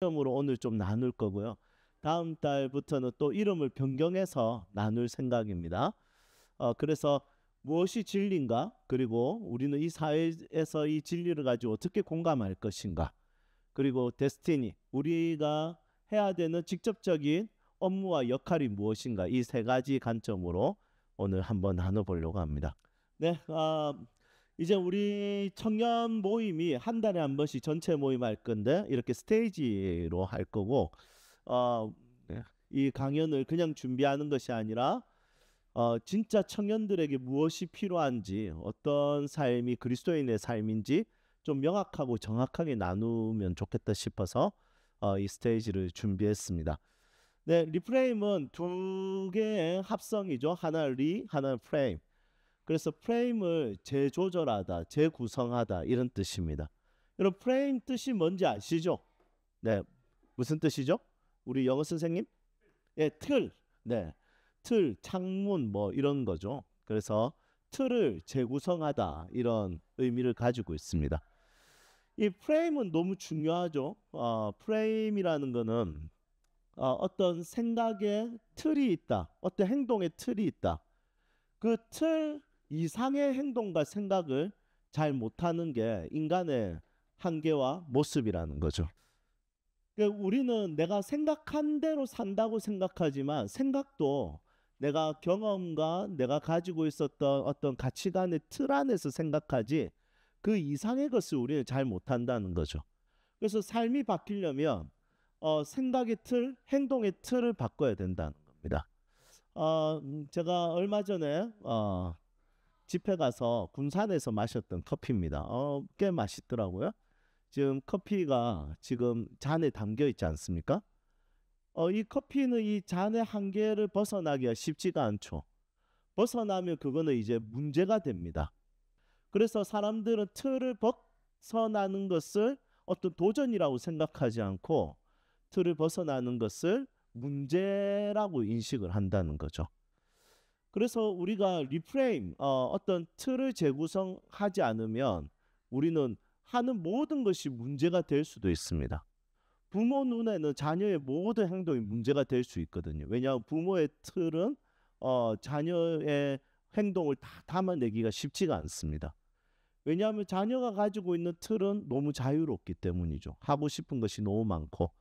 이름으로 오늘 좀 나눌 거고요. 다음 달부터는 또 이름을 변경해서 나눌 생각입니다. 그래서 무엇이 진리인가? 그리고 우리는 이 사회에서 이 진리를 가지고 어떻게 공감할 것인가? 그리고 데스티니, 우리가 해야 되는 직접적인 업무와 역할이 무엇인가? 이 세 가지 관점으로 오늘 한번 나눠보려고 합니다. 네, 이제 우리 청년 모임이 한 달에 한 번씩 전체 모임 할 건데 이렇게 스테이지로 할 거고, 네, 이 강연을 그냥 준비하는 것이 아니라 진짜 청년들에게 무엇이 필요한지, 어떤 삶이 그리스도인의 삶인지 좀 명확하고 정확하게 나누면 좋겠다 싶어서 이 스테이지를 준비했습니다. 네, 리프레임은 두 개의 합성이죠. 하나 리, 하나 프레임. 그래서 프레임을 재조절하다, 재구성하다 이런 뜻입니다. 여러분 프레임 뜻이 뭔지 아시죠? 네, 무슨 뜻이죠? 우리 영어 선생님? 예, 틀. 네, 틀, 창문 뭐 이런 거죠. 그래서 틀을 재구성하다 이런 의미를 가지고 있습니다. 이 프레임은 너무 중요하죠. 프레임이라는 거는 어떤 생각의 틀이 있다, 어떤 행동의 틀이 있다. 그 틀 이상의 행동과 생각을 잘 못하는 게 인간의 한계와 모습이라는 거죠. 그러니까 우리는 내가 생각한 대로 산다고 생각하지만 생각도 내가 경험과 내가 가지고 있었던 어떤 가치관의 틀 안에서 생각하지 그 이상의 것을 우리는 잘 못한다는 거죠. 그래서 삶이 바뀌려면 생각의 틀, 행동의 틀을 바꿔야 된다는 겁니다. 제가 얼마 전에 집회 가서 군산에서 마셨던 커피입니다. 꽤 맛있더라고요. 지금 커피가 지금 잔에 담겨 있지 않습니까? 이 커피는 이 잔의 한계를 벗어나기가 쉽지가 않죠. 벗어나면 그거는 이제 문제가 됩니다. 그래서 사람들은 틀을 벗어나는 것을 어떤 도전이라고 생각하지 않고 틀을 벗어나는 것을 문제라고 인식을 한다는 거죠. 그래서 우리가 리프레임, 어떤 틀을 재구성하지 않으면 우리는 하는 모든 것이 문제가 될 수도 있습니다. 부모 눈에는 자녀의 모든 행동이 문제가 될 수 있거든요. 왜냐하면 부모의 틀은 자녀의 행동을 다 담아내기가 쉽지가 않습니다. 왜냐하면 자녀가 가지고 있는 틀은 너무 자유롭기 때문이죠. 하고 싶은 것이 너무 많고.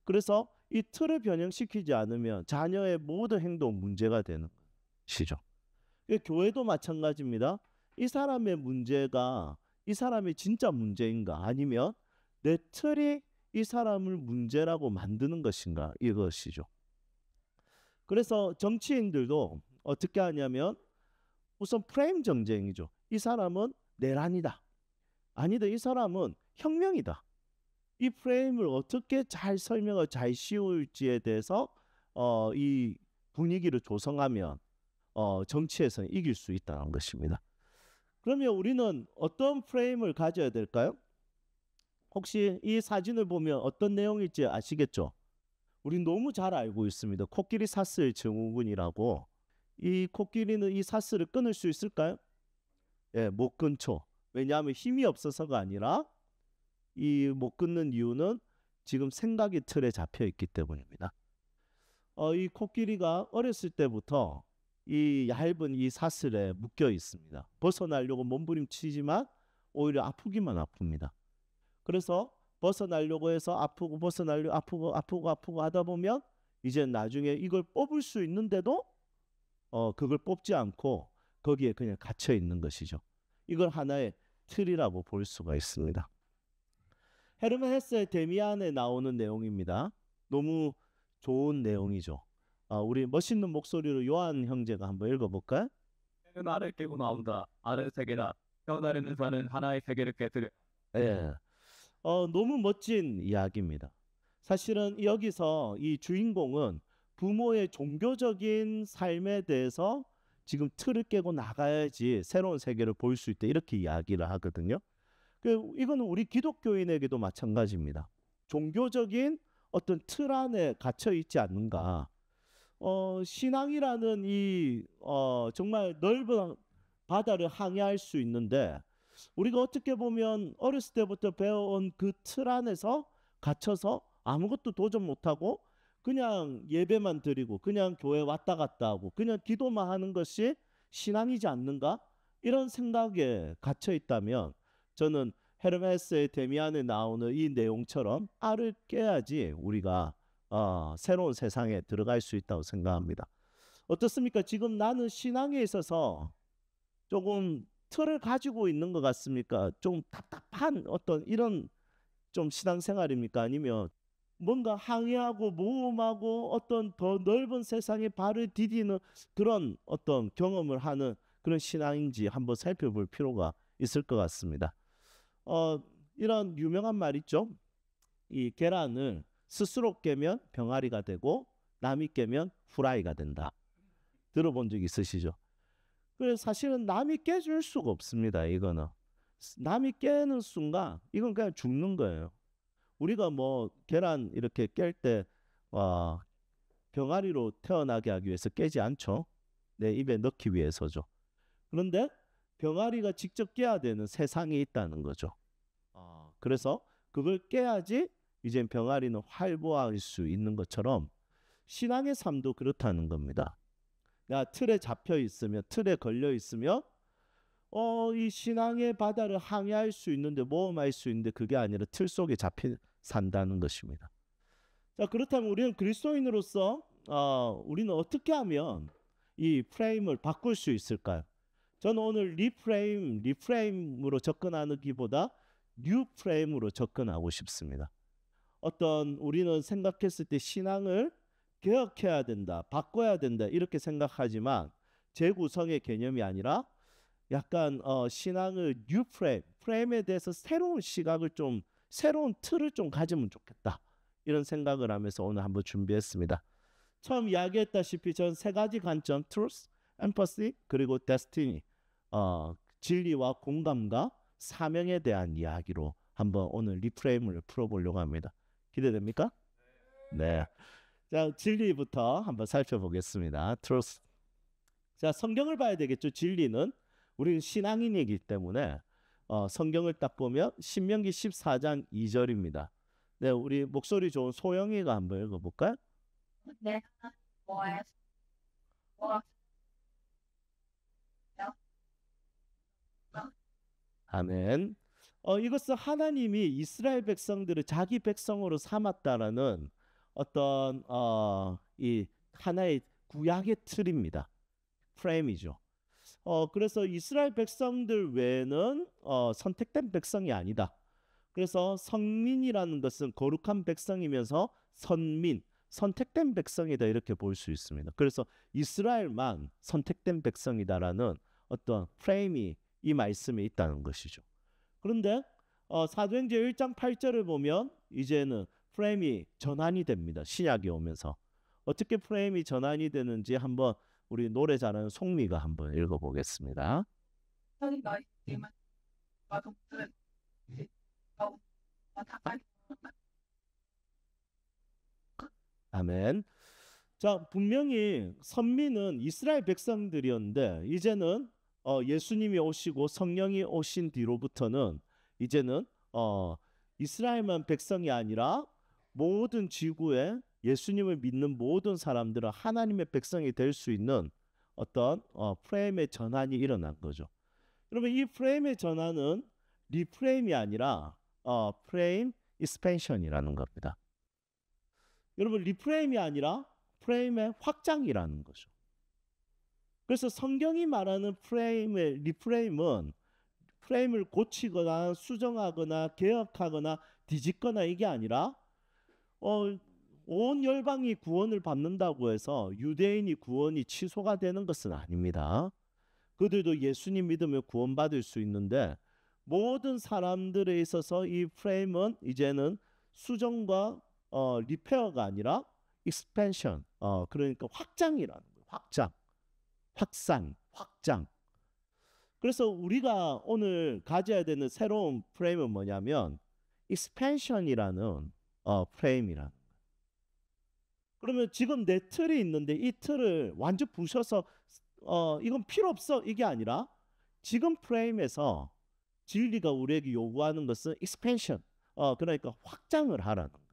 그래서 이 틀을 변형시키지 않으면 자녀의 모든 행동 문제가 되는 것이죠. 교회도 마찬가지입니다. 이 사람의 문제가 이 사람의 진짜 문제인가 아니면 내 틀이 이 사람을 문제라고 만드는 것인가 이것이죠. 그래서 정치인들도 어떻게 하냐면 우선 프레임 정쟁이죠. 이 사람은 내란이다. 아니다. 이 사람은 혁명이다. 이 프레임을 어떻게 잘 설명을 잘 씌울지에 대해서 이 분위기를 조성하면 정치에서는 이길 수 있다는 것입니다. 그러면 우리는 어떤 프레임을 가져야 될까요? 혹시 이 사진을 보면 어떤 내용일지 아시겠죠? 우리 너무 잘 알고 있습니다. 코끼리 사슬 증후군이라고. 이 코끼리는 이 사슬을 끊을 수 있을까요? 예, 못 끊죠. 왜냐하면 힘이 없어서가 아니라 이 못 끊는 이유는 지금 생각의 틀에 잡혀 있기 때문입니다. 이 코끼리가 어렸을 때부터 이 얇은 이 사슬에 묶여 있습니다. 벗어나려고 몸부림치지만 오히려 아프기만 아픕니다. 그래서 벗어나려고 해서 아프고 벗어나려고 아프고 하다 보면 이제 나중에 이걸 뽑을 수 있는데도 그걸 뽑지 않고 거기에 그냥 갇혀 있는 것이죠. 이걸 하나의 틀이라고 볼 수가 있습니다. 헤르만 헤세의 데미안에 나오는 내용입니다. 너무 좋은 내용이죠. 우리 멋있는 목소리로 요한 형제가 한번 읽어볼까요? 나를 깨고 나온다. 아는 세계라. 뼈다리는 자는 하나의 세계를 깨뜨려. 예. 너무 멋진 이야기입니다. 사실은 여기서 이 주인공은 부모의 종교적인 삶에 대해서 지금 틀을 깨고 나가야지 새로운 세계를 볼 수 있다 이렇게 이야기를 하거든요. 이거는 우리 기독교인에게도 마찬가지입니다. 종교적인 어떤 틀 안에 갇혀 있지 않는가. 신앙이라는 이 정말 넓은 바다를 항해할 수 있는데 우리가 어떻게 보면 어렸을 때부터 배워온 그 틀 안에서 갇혀서 아무것도 도전 못하고 그냥 예배만 드리고 그냥 교회 왔다 갔다 하고 그냥 기도만 하는 것이 신앙이지 않는가? 이런 생각에 갇혀 있다면 저는 헤르메스의 데미안에 나오는 이 내용처럼 알을 깨야지 우리가 새로운 세상에 들어갈 수 있다고 생각합니다. 어떻습니까? 지금 나는 신앙에 있어서 조금 틀을 가지고 있는 것 같습니까? 좀 답답한 어떤 이런 좀 신앙생활입니까? 아니면 뭔가 항해하고 모험하고 어떤 더 넓은 세상에 발을 디디는 그런 어떤 경험을 하는 그런 신앙인지 한번 살펴볼 필요가 있을 것 같습니다. 이런 유명한 말 있죠. 이 계란을 스스로 깨면 병아리가 되고 남이 깨면 후라이가 된다. 들어본 적 있으시죠? 그래서 사실은 남이 깨줄 수가 없습니다. 이거는 남이 깨는 순간 이건 그냥 죽는 거예요. 우리가 뭐 계란 이렇게 깰 때 병아리로 태어나게 하기 위해서 깨지 않죠. 내 입에 넣기 위해서죠. 그런데 병아리가 직접 깨야 되는 세상이 있다는 거죠. 그래서 그걸 깨야지 이제 병아리는 활보할 수 있는 것처럼 신앙의 삶도 그렇다는 겁니다. 내가 틀에 잡혀 있으면 틀에 걸려 있으면 이 신앙의 바다를 항해할 수 있는데 모험할 수 있는데 그게 아니라 틀 속에 잡혀 산다는 것입니다. 자, 그렇다면 우리는 그리스도인으로서 우리는 어떻게 하면 이 프레임을 바꿀 수 있을까요? 저는 오늘 리프레임으로 접근하기보다 뉴 프레임으로 접근하고 싶습니다. 우리는 생각했을 때 신앙을 개혁해야 된다, 바꿔야 된다 이렇게 생각하지만 재구성의 개념이 아니라 약간 신앙을 뉴 프레임에 대해서 새로운 시각을 좀 새로운 틀을 좀 가지면 좋겠다 이런 생각을 하면서 오늘 한번 준비했습니다. 처음 이야기했다시피 전 세 가지 관점 truth, empathy 그리고 destiny 진리와 공감과 사명에 대한 이야기로 한번 오늘 리프레임을 풀어보려고 합니다. 기대됩니까? 네. 자, 진리부터 한번 살펴보겠습니다. truth. 자, 성경을 봐야 되겠죠. 진리는 우리는 신앙인이기 때문에 성경을 딱 보면 신명기 14장 2절입니다. 네, 우리 목소리 좋은 소영이가 한번 읽어볼까요? 네. 아멘. 이것은 하나님이 이스라엘 백성들을 자기 백성으로 삼았다라는 어떤 이 하나의 구약의 틀입니다. 프레임이죠. 그래서 이스라엘 백성들 외에는 선택된 백성이 아니다. 그래서 성민이라는 것은 거룩한 백성이면서 선택된 백성이다 이렇게 볼 수 있습니다. 그래서 이스라엘만 선택된 백성이다라는 어떤 프레임이 이 말씀에 있다는 것이죠. 그런데 사도행전 1장 8절을 보면 이제는 프레임이 전환이 됩니다. 신약이 오면서 어떻게 프레임이 전환이 되는지 한번 우리 노래 잘하는 송미가 한번 읽어보겠습니다. 아멘. 자, 분명히 선민은 이스라엘 백성들이었는데 이제는 예수님이 오시고 성령이 오신 뒤로부터는 이제는 이스라엘만 백성이 아니라 모든 지구에 예수님을 믿는 모든 사람들은 하나님의 백성이 될 수 있는 어떤 프레임의 전환이 일어난 거죠. 그러면 이 프레임의 전환은 리프레임이 아니라 프레임 익스펜션이라는 겁니다. 여러분, 리프레임이 아니라 프레임의 확장이라는 거죠. 그래서 성경이 말하는 리프레임은 프레임을 고치거나 수정하거나 개혁하거나 뒤집거나 이게 아니라 온 열방이 구원을 받는다고 해서 유대인이 구원이 취소가 되는 것은 아닙니다. 그들도 예수님 믿으면 구원받을 수 있는데 모든 사람들에 있어서 이 프레임은 이제는 수정과 리페어가 아니라 익스펜션, 그러니까 확장이라는 거예요. 확장. 그래서 우리가 오늘 가져야 되는 새로운 프레임은 뭐냐면 익스펜션이라는 프레임이라는 거예요. 그러면 지금 내 틀이 있는데 이 틀을 완전 부셔서 이건 필요 없어 이게 아니라 지금 프레임에서 진리가 우리에게 요구하는 것은 익스펜션, 그러니까 확장을 하라는 거예요.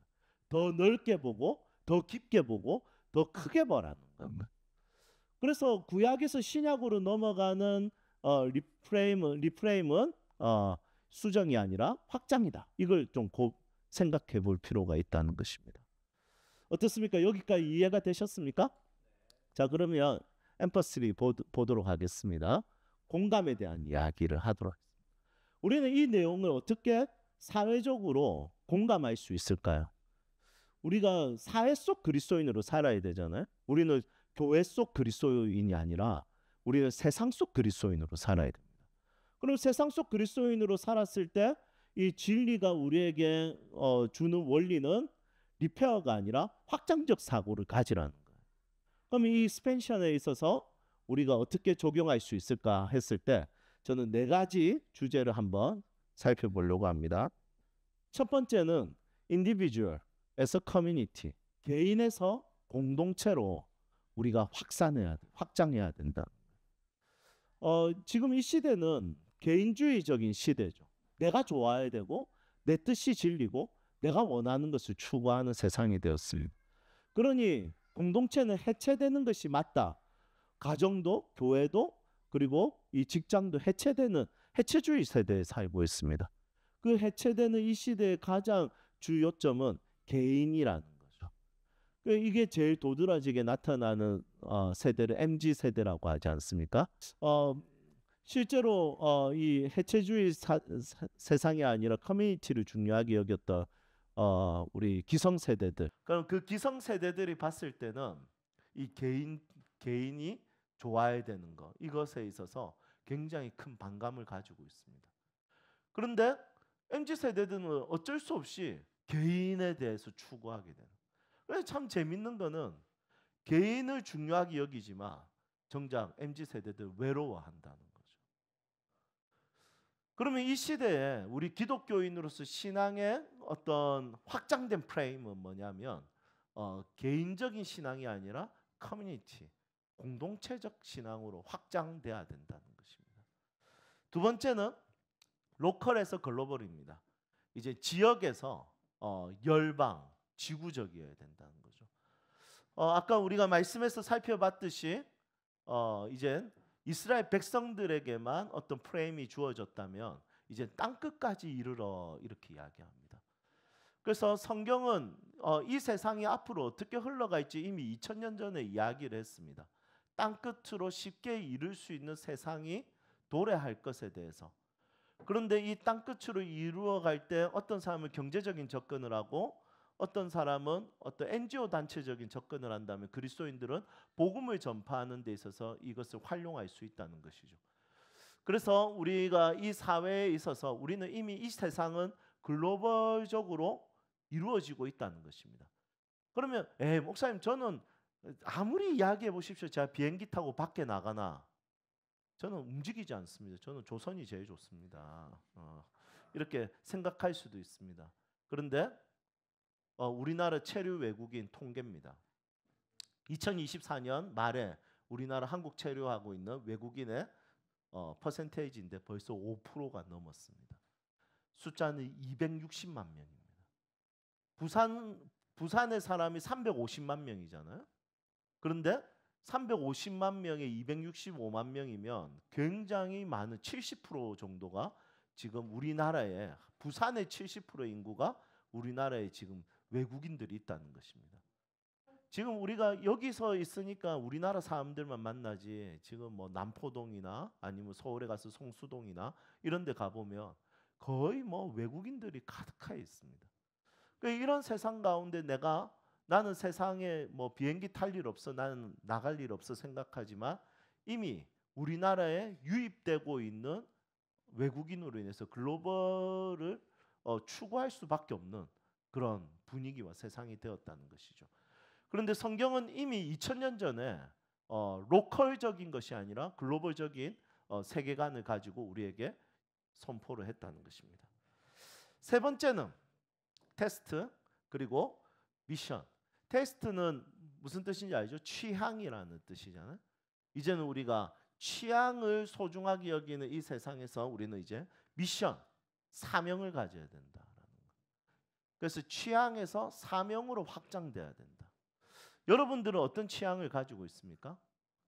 더 넓게 보고 더 깊게 보고 더 크게 보라는 겁니다. 그래서 구약에서 신약으로 넘어가는 리프레임은 수정이 아니라 확장이다. 이걸 좀 생각해 볼 필요가 있다는 것입니다. 어떻습니까? 여기까지 이해가 되셨습니까? 자, 그러면 엠퍼스리 보도록 하겠습니다. 공감에 대한 이야기를 하도록 하겠습니다. 우리는 이 내용을 어떻게 사회적으로 공감할 수 있을까요? 우리가 사회 속 그리스도인으로 살아야 되잖아요. 우리는 교회 속 그리스도인이 아니라 우리는 세상 속 그리스도인으로 살아야 됩니다. 그럼 세상 속 그리스도인으로 살았을 때 이 진리가 우리에게 주는 원리는 리페어가 아니라 확장적 사고를 가지라는 거예요. 그럼 이 스펜션에 있어서 우리가 어떻게 적용할 수 있을까 했을 때 저는 4가지 주제를 한번 살펴보려고 합니다. 첫 번째는 individual as a community, 개인에서 공동체로 우리가 확장해야 된다. 지금 이 시대는 개인주의적인 시대죠. 내가 좋아야 되고 내 뜻이 진리고 내가 원하는 것을 추구하는 세상이 되었습니다. 그러니 공동체는 해체되는 것이 맞다. 가정도 교회도 그리고 이 직장도 해체되는 해체주의 세대에 살고 있습니다. 그 해체되는 이 시대의 가장 주요점은 개인이라는 거죠. 이게 제일 도드라지게 나타나는 세대를 MZ 세대라고 하지 않습니까? 실제로 이 해체주의 세상이 아니라 커뮤니티를 중요하게 여겼던 우리 기성세대들. 그럼 그 기성세대들이 봤을 때는 이 개인이 좋아야 되는 것, 이것에 있어서 굉장히 큰 반감을 가지고 있습니다. 그런데 MZ세대들은 어쩔 수 없이 개인에 대해서 추구하게 되는. 그래서 참 재밌는 거는 개인을 중요하게 여기지만 정작 MZ세대들 외로워한다는 거죠. 그러면 이 시대에 우리 기독교인으로서 신앙의 어떤 확장된 프레임은 뭐냐면 개인적인 신앙이 아니라 커뮤니티, 공동체적 신앙으로 확장돼야 된다는 것입니다. 두 번째는 로컬에서 글로벌입니다. 이제 지역에서 열방, 지구적이어야 된다는 거죠. 아까 우리가 말씀에서 살펴봤듯이 이제 이스라엘 백성들에게만 어떤 프레임이 주어졌다면 이제 땅끝까지 이르러 이렇게 이야기합니다. 그래서 성경은 이 세상이 앞으로 어떻게 흘러갈지 이미 2000년 전에 이야기를 했습니다. 땅끝으로 쉽게 이룰 수 있는 세상이 도래할 것에 대해서. 그런데 이 땅끝으로 이루어갈 때 어떤 사람은 경제적인 접근을 하고 어떤 사람은 어떤 NGO 단체적인 접근을 한다면 그리스도인들은 복음을 전파하는 데 있어서 이것을 활용할 수 있다는 것이죠. 그래서 우리가 이 사회에 있어서 우리는 이미 이 세상은 글로벌적으로 이루어지고 있다는 것입니다. 그러면 목사님 저는 아무리 이야기해 보십시오. 제가 비행기 타고 밖에 나가나 저는 움직이지 않습니다. 저는 조선이 제일 좋습니다. 이렇게 생각할 수도 있습니다. 그런데 우리나라 체류 외국인 통계입니다. 2024년 말에 우리나라 한국 체류하고 있는 외국인의 퍼센테이지인데 벌써 5%가 넘었습니다. 숫자는 260만 명입니다. 부산의 사람이 350만 명이잖아요. 그런데 350만 명에 265만 명이면 굉장히 많은 70% 정도가 지금 우리나라에 부산의 70% 인구가 우리나라에 지금 외국인들이 있다는 것입니다. 지금 우리가 여기서 있으니까 우리나라 사람들만 만나지 지금 뭐 남포동이나 아니면 서울에 가서 성수동이나 이런 데 가보면 거의 뭐 외국인들이 가득하여 있습니다. 그러니까 이런 세상 가운데 나는 세상에 뭐 비행기 탈 일 없어, 나는 나갈 일 없어 생각하지만 이미 우리나라에 유입되고 있는 외국인으로 인해서 글로벌을 추구할 수밖에 없는 그런 분위기와 세상이 되었다는 것이죠. 그런데 성경은 이미 2000년 전에 로컬적인 것이 아니라 글로벌적인 세계관을 가지고 우리에게 선포를 했다는 것입니다. 세 번째는 테스트 그리고 미션. 테스트는 무슨 뜻인지 알죠? 취향이라는 뜻이잖아요. 이제는 우리가 취향을 소중하게 여기는 이 세상에서 우리는 이제 미션, 사명을 가져야 된다라는 거. 그래서 취향에서 사명으로 확장돼야 된다. 여러분들은 어떤 취향을 가지고 있습니까?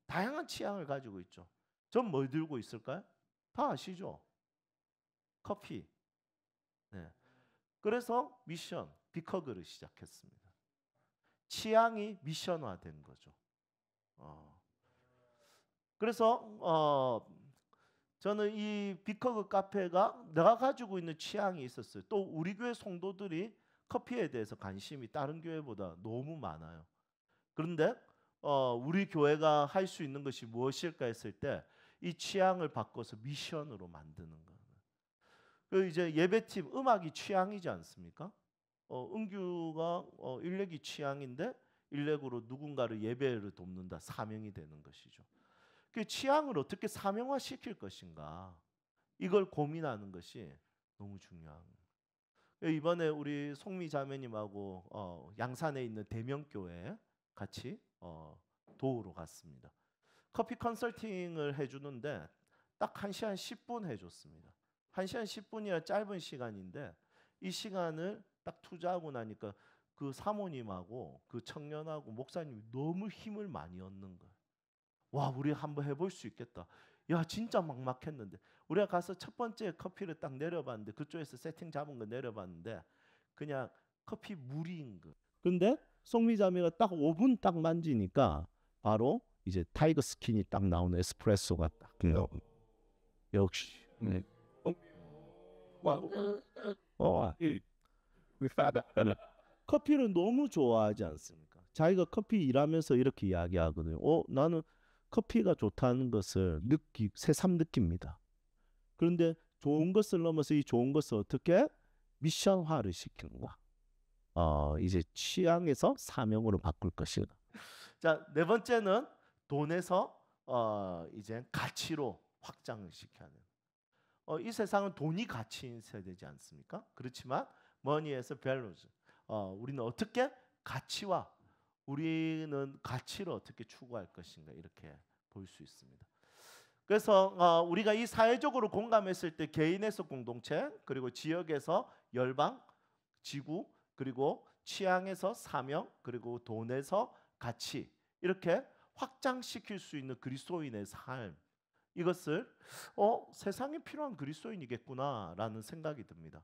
다양한 취향을 가지고 있죠. 전 뭘 들고 있을까요? 다 아시죠? 커피. 네. 그래서 미션, 비커그를 시작했습니다. 취향이 미션화된 거죠. 그래서 저는 이 비커그 카페가 내가 가지고 있는 취향이 있었어요. 또 우리 교회 성도들이 커피에 대해서 관심이 다른 교회보다 너무 많아요. 그런데 우리 교회가 할 수 있는 것이 무엇일까 했을 때 이 취향을 바꿔서 미션으로 만드는 거예요. 그 이제 예배팀 음악이 취향이지 않습니까? 은규가 일렉이 취향인데 일렉으로 누군가를 예배를 돕는다 사명이 되는 것이죠. 그 취향을 어떻게 사명화 시킬 것인가 이걸 고민하는 것이 너무 중요합니다. 이번에 우리 송미 자매님하고 양산에 있는 대명교회 같이 도우러 갔습니다. 커피 컨설팅을 해주는데 딱 1시간 10분 해줬습니다. 1시간 10분이야 짧은 시간인데 이 시간을 딱 투자하고 나니까 그 사모님하고 그 청년하고 목사님이 너무 힘을 많이 얻는 거예요. 와, 우리 한번 해볼 수 있겠다. 야, 진짜 막막했는데 우리가 가서 첫 번째 커피를 딱 내려봤는데 그쪽에서 세팅 잡은 거 내려봤는데 그냥 커피 물인 거. 근데 송미자매가 딱 5분 딱 만지니까 바로 이제 타이거 스킨이 딱 나오는 에스프레소가 딱 나오고. 역시. 네. 커피를 너무 좋아하지 않습니까? 자기가 커피 일하면서 이렇게 이야기하거든요. 나는 커피가 좋다는 것을 새삼 느낍니다. 그런데 좋은 것을 넘어서 이 좋은 것을 어떻게 미션화를 시키는가? 이제 취향에서 사명으로 바꿀 것이다. 자, 네 번째는 돈에서 이제 가치로 확장을 시켜야 돼요. 이 세상은 돈이 가치인 세대지 않습니까? 그렇지만 머니에서 밸류즈. 우리는 어떻게 가치와 우리는 가치를 어떻게 추구할 것인가 이렇게 볼 수 있습니다. 그래서 우리가 이 사회적으로 공감했을 때 개인에서 공동체, 그리고 지역에서 열방, 지구, 그리고 취향에서 사명, 그리고 돈에서 가치 이렇게 확장시킬 수 있는 그리스도인의 삶, 이것을 세상에 필요한 그리스도인이겠구나라는 생각이 듭니다.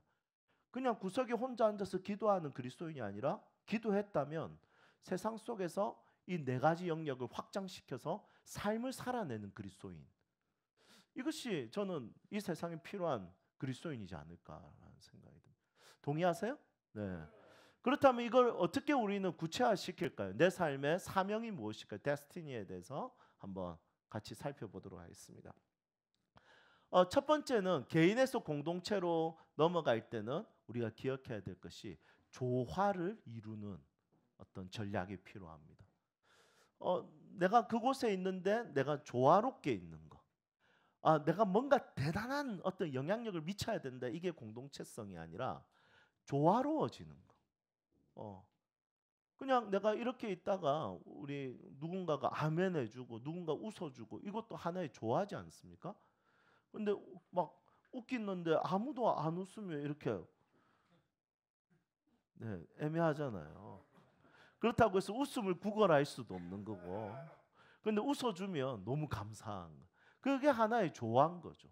그냥 구석에 혼자 앉아서 기도하는 그리스도인이 아니라 기도했다면 세상 속에서 이 네 가지 영역을 확장시켜서 삶을 살아내는 그리스도인, 이것이 저는 이 세상에 필요한 그리스도인이지 않을까라는 생각이 듭니다. 동의하세요? 네. 그렇다면 이걸 어떻게 우리는 구체화시킬까요? 내 삶의 사명이 무엇일까요? 데스티니에 대해서 한번 같이 살펴보도록 하겠습니다. 첫 번째는 개인에서 공동체로 넘어갈 때는 우리가 기억해야 될 것이 조화를 이루는 어떤 전략이 필요합니다. 내가 그곳에 있는데 내가 조화롭게 있는 거. 내가 뭔가 대단한 어떤 영향력을 미쳐야 된다. 이게 공동체성이 아니라 조화로워지는 거. 그냥 내가 이렇게 있다가 우리 누군가가 아멘 해주고 누군가 웃어주고 이것도 하나의 조화지 않습니까? 근데 막 웃기는데 아무도 안 웃으면 이렇게 애매하잖아요. 그렇다고 해서 웃음을 구걸할 수도 없는 거고. 근데 웃어주면 너무 감사한 거. 그게 하나의 조화인 거죠.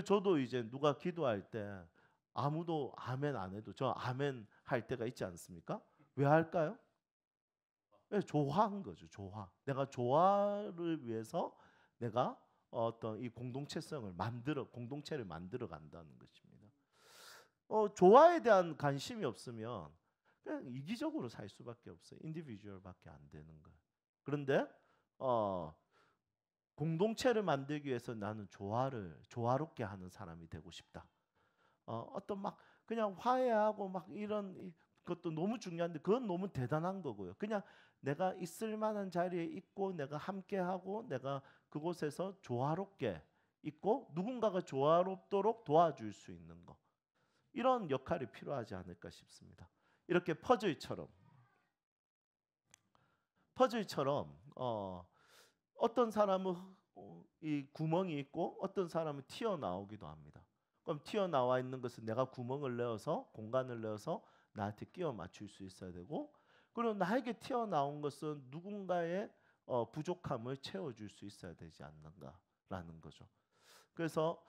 저도 이제 누가 기도할 때 아무도 아멘 안 해도 저 아멘 할 때가 있지 않습니까? 왜 할까요? 조화한 거죠. 조화. 내가 조화를 위해서 내가 어떤 이 공동체성을 공동체를 만들어 간다는 것입니다. 조화에 대한 관심이 없으면 그냥 이기적으로 살 수밖에 없어요. 인디비주얼밖에 안 되는 거예요. 그런데 공동체를 만들기 위해서 나는 조화롭게 하는 사람이 되고 싶다. 어떤 막 그냥 화해하고 막 이런 것도 너무 중요한데 그건 너무 대단한 거고요. 그냥 내가 있을 만한 자리에 있고 내가 함께하고 내가 그곳에서 조화롭게 있고 누군가가 조화롭도록 도와줄 수 있는 거. 이런 역할이 필요하지 않을까 싶습니다. 이렇게 퍼즐처럼 어떤 사람은 이 구멍이 있고 어떤 사람은 튀어나오기도 합니다. 그럼 튀어나와 있는 것은 내가 구멍을 내어서 공간을 내어서 나한테 끼워 맞출 수 있어야 되고, 그리고 나에게 튀어나온 것은 누군가의 부족함을 채워줄 수 있어야 되지 않는가라는 거죠. 그래서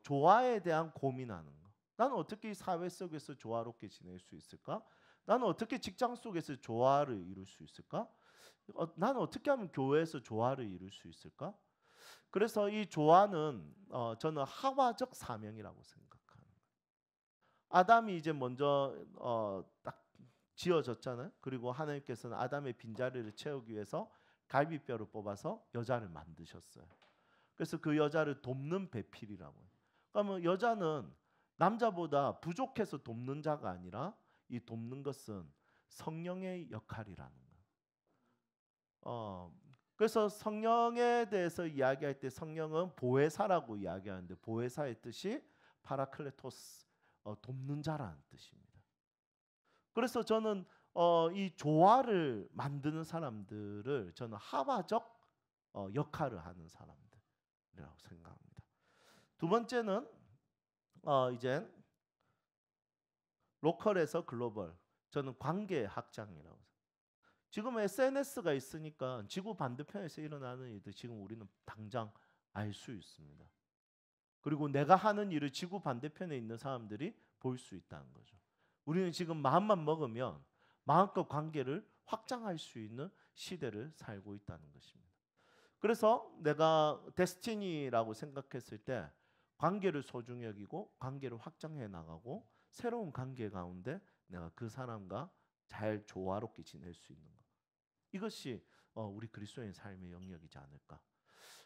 조화에 대한 고민하는 거. 나는 어떻게 사회 속에서 조화롭게 지낼 수 있을까? 나는 어떻게 직장 속에서 조화를 이룰 수 있을까? 나는 어떻게 하면 교회에서 조화를 이룰 수 있을까? 그래서 이 조화는 저는 하와적 사명이라고 생각합니다. 아담이 이제 먼저 딱 지어졌잖아요. 그리고 하나님께서는 아담의 빈자리를 채우기 위해서 갈비뼈를 뽑아서 여자를 만드셨어요. 그래서 그 여자를 돕는 배필이라고 해요. 그러면 여자는 남자보다 부족해서 돕는 자가 아니라 이 돕는 것은 성령의 역할이라는 거예요. 그래서 성령에 대해서 이야기할 때 성령은 보혜사라고 이야기하는데, 보혜사의 뜻이 파라클레토스, 돕는 자라는 뜻입니다. 그래서 저는 이 조화를 만드는 사람들을 저는 하와적 역할을 하는 사람들이라고 생각합니다. 두 번째는 이제 로컬에서 글로벌, 저는 관계 확장이라고. 지금 SNS가 있으니까 지구 반대편에서 일어나는 일들 지금 우리는 당장 알 수 있습니다. 그리고 내가 하는 일을 지구 반대편에 있는 사람들이 볼 수 있다는 거죠. 우리는 지금 마음만 먹으면 마음껏 관계를 확장할 수 있는 시대를 살고 있다는 것입니다. 그래서 내가 데스티니라고 생각했을 때 관계를 소중히 여기고 관계를 확장해 나가고 새로운 관계 가운데 내가 그 사람과 잘 조화롭게 지낼 수 있는 것. 이것이 우리 그리스도인 삶의 영역이지 않을까.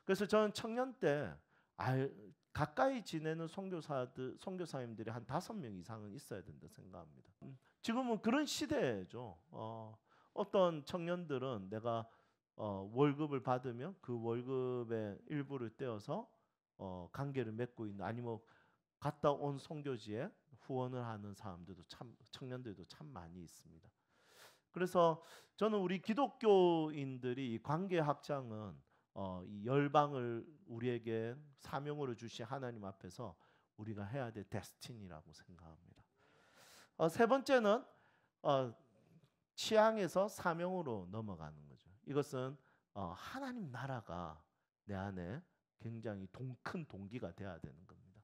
그래서 저는 청년 때 가까이 지내는 선교사님들이 한 5명 이상은 있어야 된다 생각합니다. 지금은 그런 시대죠. 어떤 청년들은 내가 월급을 받으면 그 월급의 일부를 떼어서 관계를 맺고 있는, 아니면 갔다 온 선교지에 후원을 하는 사람들도 청년들도 참 많이 있습니다. 그래서 저는 우리 기독교인들이 이 관계 확장은 이 열방을 우리에게 사명으로 주신 하나님 앞에서 우리가 해야 될 데스티니라고 생각합니다. 세 번째는 취향에서 사명으로 넘어가는 거죠. 이것은 하나님 나라가 내 안에 굉장히 큰 동기가 돼야 되는 겁니다.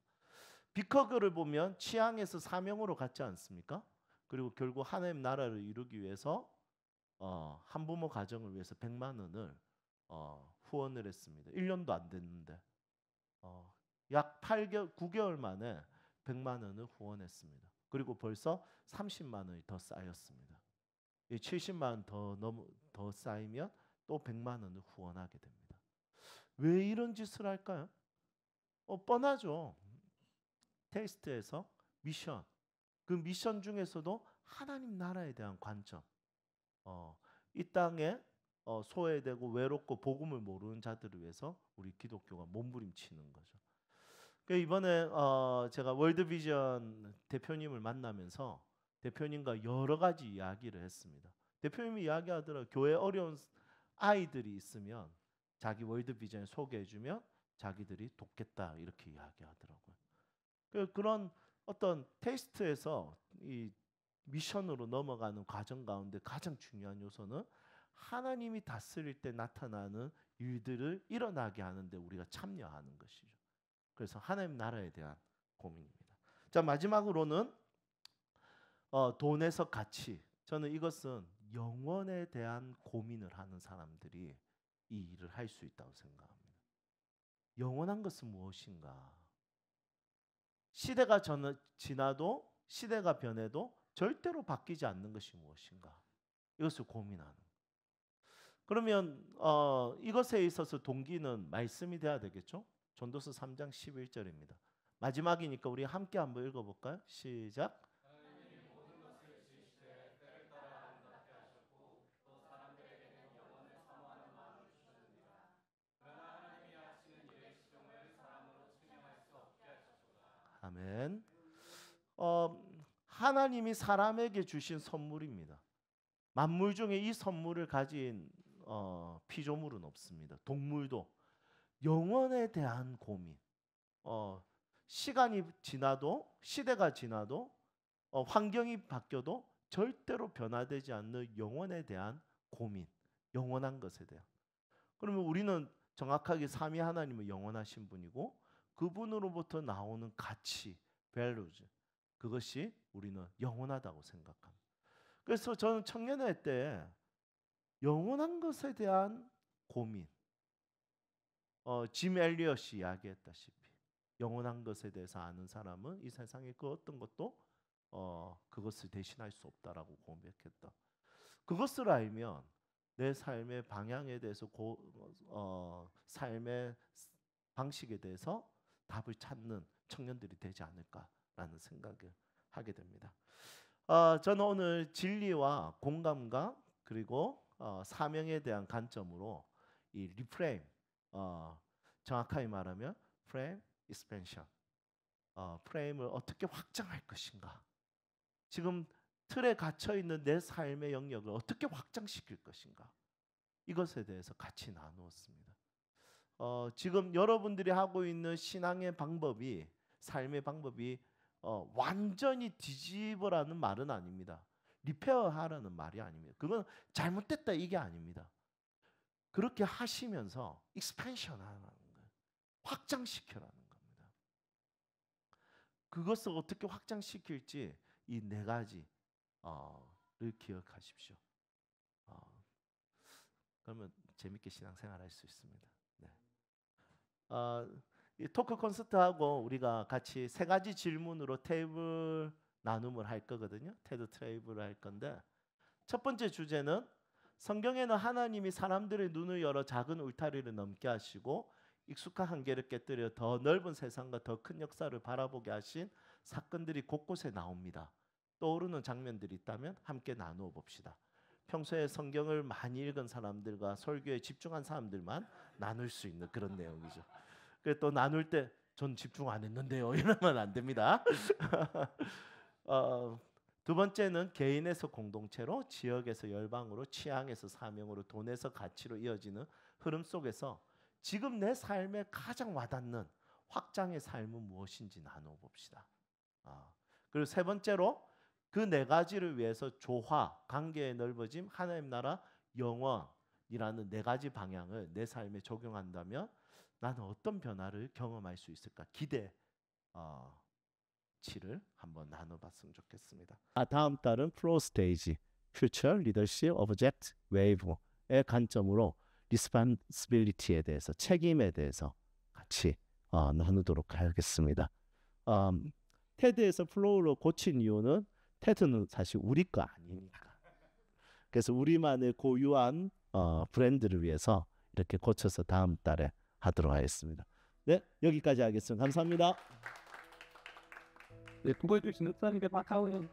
비커그를 보면 취향에서 사명으로 갔지 않습니까? 그리고 결국 하나님 나라를 이루기 위해서 한부모 가정을 위해서 100만 원을 후원을 했습니다. 1년도 안 됐는데 약 9개월 만에 100만 원을 후원했습니다. 그리고 벌써 30만 원이 더 쌓였습니다. 70만 원 더 쌓이면 또 100만 원을 후원하게 됩니다. 왜 이런 짓을 할까요? 뻔하죠. 테스트에서 미션, 그 미션 중에서도 하나님 나라에 대한 관점, 이 땅에 소외되고 외롭고 복음을 모르는 자들을 위해서 우리 기독교가 몸부림치는 거죠. 이번에 제가 월드비전 대표님을 만나면서 대표님과 여러 가지 이야기를 했습니다. 대표님이 이야기하더라. 교회 어려운 아이들이 있으면 자기 월드비전에 소개해주면 자기들이 돕겠다, 이렇게 이야기하더라고요. 그런 어떤 테스트에서 이 미션으로 넘어가는 과정 가운데 가장 중요한 요소는 하나님이 다스릴 때 나타나는 일들을 일어나게 하는데 우리가 참여하는 것이죠. 그래서 하나님 나라에 대한 고민입니다. 자, 마지막으로는 돈에서 가치. 저는 이것은 영원에 대한 고민을 하는 사람들이 이 일을 할 수 있다고 생각합니다. 영원한 것은 무엇인가? 시대가 지나도, 시대가 변해도 절대로 바뀌지 않는 것이 무엇인가? 이것을 고민하는. 그러면 이것에 있어서 동기는 말씀이 돼야 되겠죠? 전도서 3장 11절입니다. 마지막이니까 우리 함께 한번 읽어볼까요? 시작. 아멘. 하나님이 사람에게 주신 선물입니다. 만물 중에 이 선물을 가진 피조물은 없습니다. 동물도. 영원에 대한 고민. 시간이 지나도, 시대가 지나도 환경이 바뀌어도 절대로 변화되지 않는 영혼에 대한 고민, 영원한 것에 대한. 그러면 우리는 정확하게 삼위 하나님은 영원하신 분이고 그분으로부터 나오는 가치, values, 그것이 우리는 영원하다고 생각합니다. 그래서 저는 청년회 때 영원한 것에 대한 고민, 짐 엘리엇이 이야기했다시피 영원한 것에 대해서 아는 사람은 이 세상의 그 어떤 것도 그것을 대신할 수 없다라고 고백했다. 그것을 알면 내 삶의 방향에 대해서 삶의 방식에 대해서 답을 찾는 청년들이 되지 않을까라는 생각을 하게 됩니다. 저는 오늘 진리와 공감과 그리고 사명에 대한 관점으로 이 리프레임, 정확하게 말하면 프레임 익스펜션, 프레임을 어떻게 확장할 것인가, 지금 틀에 갇혀 있는 내 삶의 영역을 어떻게 확장시킬 것인가, 이것에 대해서 같이 나누었습니다. 지금 여러분들이 하고 있는 신앙의 방법이, 삶의 방법이 완전히 뒤집으라는 말은 아닙니다. 리페어하라는 말이 아닙니다. 그건 잘못됐다 이게 아닙니다. 그렇게 하시면서 익스펜션 하라는 거예요. 확장시켜라는 겁니다. 그것을 어떻게 확장시킬지 이 네 가지를 기억하십시오. 그러면 재밌게 신앙생활 할 수 있습니다. 네. 이 토크 콘서트하고 우리가 같이 세 가지 질문으로 테이블 나눔을 할 거거든요. 테드 테이블을 할 건데, 첫 번째 주제는 성경에는 하나님이 사람들의 눈을 열어 작은 울타리를 넘게 하시고 익숙한 한계를 깨뜨려 더 넓은 세상과 더 큰 역사를 바라보게 하신 사건들이 곳곳에 나옵니다. 떠오르는 장면들이 있다면 함께 나누어 봅시다. 평소에 성경을 많이 읽은 사람들과 설교에 집중한 사람들만 나눌 수 있는 그런 내용이죠. 그래서 또 나눌 때 전 집중 안 했는데요 이러면 안 됩니다. 두 번째는 개인에서 공동체로, 지역에서 열방으로, 취향에서 사명으로, 돈에서 가치로 이어지는 흐름 속에서 지금 내 삶에 가장 와닿는 확장의 삶은 무엇인지 나누어 봅시다. 그리고 세 번째로 그 네 가지를 위해서 조화, 관계의 넓어짐, 하나님 나라, 영원이라는 네 가지 방향을 내 삶에 적용한다면 나는 어떤 변화를 경험할 수 있을까? 기대치를 한번 나눠봤으면 좋겠습니다. 다음 달은 프로 스테이지, Future Leadership Object Wave의 관점으로 리스폰시빌리티에 대해서, 책임에 대해서 같이 나누도록 하겠습니다. 테드에서 플로우로 고친 이유는 테드는 사실 우리 거 아니니까. 그래서 우리만의 고유한 브랜드를 위해서 이렇게 고쳐서 다음 달에 하도록 하겠습니다. 네, 여기까지 하겠습니다. 감사합니다. 네, 두 번째 진행자님의 마카오는